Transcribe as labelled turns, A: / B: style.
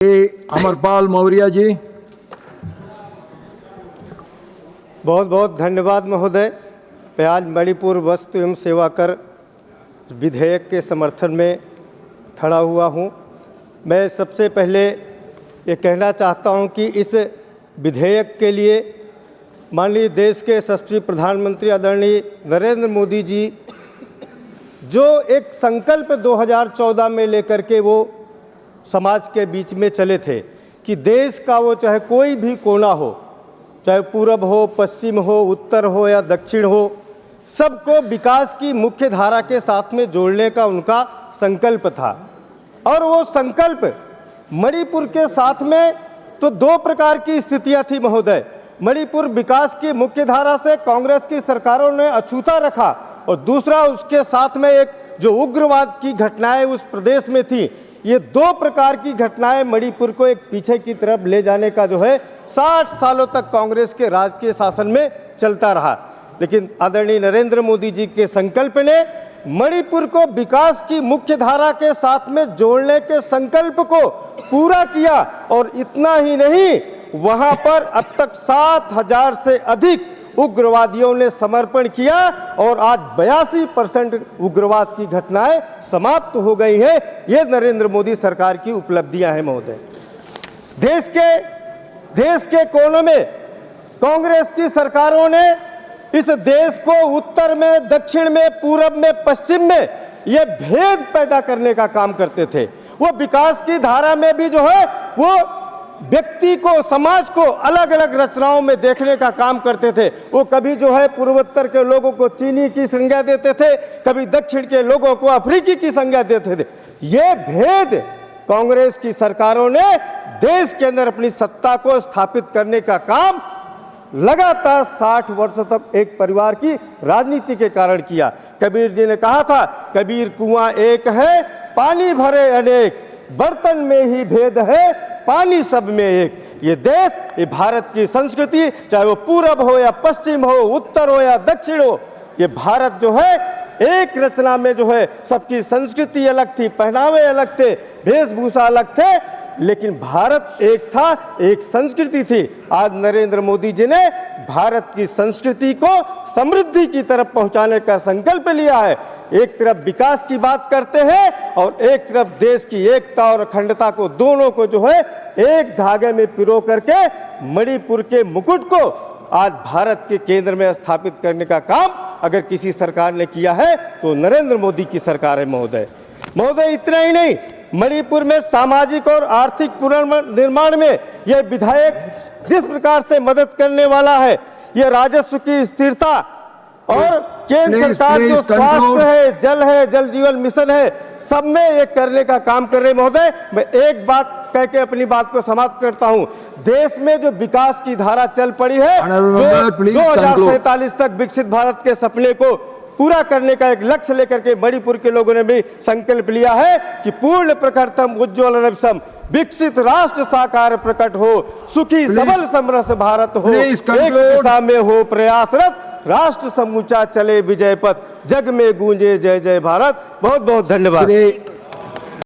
A: अमरपाल मौर्य जी।
B: बहुत बहुत धन्यवाद महोदय। मैं आज मणिपुर वस्तु एवं सेवा कर विधेयक के समर्थन में खड़ा हुआ हूँ। मैं सबसे पहले ये कहना चाहता हूँ कि इस विधेयक के लिए माननीय देश के यशस्वी प्रधानमंत्री आदरणीय नरेंद्र मोदी जी जो एक संकल्प 2014 में लेकर के वो समाज के बीच में चले थे कि देश का वो चाहे कोई भी कोना हो, चाहे पूरब हो, पश्चिम हो, उत्तर हो या दक्षिण हो, सबको विकास की मुख्य धारा के साथ में जोड़ने का उनका संकल्प था। और वो संकल्प मणिपुर के साथ में तो दो प्रकार की स्थितियां थी महोदय। मणिपुर विकास की मुख्य धारा से कांग्रेस की सरकारों ने अछूता रखा और दूसरा उसके साथ में एक जो उग्रवाद की घटनाएं उस प्रदेश में थी। ये दो प्रकार की घटनाएं मणिपुर को एक पीछे की तरफ ले जाने का जो है 60 सालों तक कांग्रेस के राज के शासन में चलता रहा। लेकिन आदरणीय नरेंद्र मोदी जी के संकल्प ने मणिपुर को विकास की मुख्य धारा के साथ में जोड़ने के संकल्प को पूरा किया। और इतना ही नहीं, वहां पर अब तक 7,000 से अधिक उग्रवादियों ने समर्पण किया और आज 82% उग्रवाद की घटनाएं समाप्त हो गई हैं। ये नरेंद्र मोदी सरकार की उपलब्धियां हैं महोदय। देश के कोनों में कांग्रेस की सरकारों ने इस देश को उत्तर में, दक्षिण में, पूरब में, पश्चिम में ये भेद पैदा करने का काम करते थे। वो विकास की धारा में भी जो है वो व्यक्ति को, समाज को अलग अलग रचनाओं में देखने का काम करते थे। वो कभी जो है पूर्वोत्तर के लोगों को चीनी की संज्ञा देते थे, कभी दक्षिण के लोगों को अफ्रीकी की संज्ञा देते थे। ये भेद कांग्रेस की सरकारों ने देश के अंदर अपनी सत्ता को स्थापित करने का काम लगातार 60 वर्षों तक एक परिवार की राजनीति के कारण किया। कबीर जी ने कहा था, कबीर कुआं एक है, पानी भरे अनेक, बर्तन में ही भेद है, पानी सब में एक। ये देश, ये भारत की संस्कृति, चाहे वो पूरब हो या पश्चिम हो, उत्तर हो या दक्षिण हो, ये भारत जो है एक रचना में जो है सबकी संस्कृति अलग थी, पहनावे अलग थे, वेशभूषा अलग थे, लेकिन भारत एक था, एक संस्कृति थी। आज नरेंद्र मोदी जी ने भारत की संस्कृति को समृद्धि की तरफ पहुंचाने का संकल्प लिया है। एक तरफ विकास की बात करते हैं और एक तरफ देश की एकता और अखंडता को, दोनों को जो है एक धागे में पिरो करके मणिपुर के मुकुट को आज भारत के केंद्र में स्थापित करने का काम अगर किसी सरकार ने किया है तो नरेंद्र मोदी की सरकार है महोदय। इतना ही नहीं, मणिपुर में सामाजिक और आर्थिक पुनर्निर्माण में यह विधेयक जिस प्रकार से मदद करने वाला है, यह राजस्व की स्थिरता और केंद्र सरकार जो स्वास्थ्य है, जल जीवन मिशन है, सब में ये करने का काम कर रहे महोदय। मैं एक बात कह के अपनी बात को समाप्त करता हूं। देश में जो विकास की धारा चल पड़ी है, जो 2047 तक विकसित भारत के सपने को पूरा करने का एक लक्ष्य लेकर के मणिपुर के लोगों ने भी संकल्प लिया है कि पूर्ण प्रखरतम उज्ज्वल रविसम विकसित राष्ट्र साकार प्रकट हो, सुखी सबल समरस भारत हो, एक दिशा में हो प्रयासरत, राष्ट्र समूचा चले विजय पथ, जग में गूंजे जय जय भारत। बहुत बहुत धन्यवाद।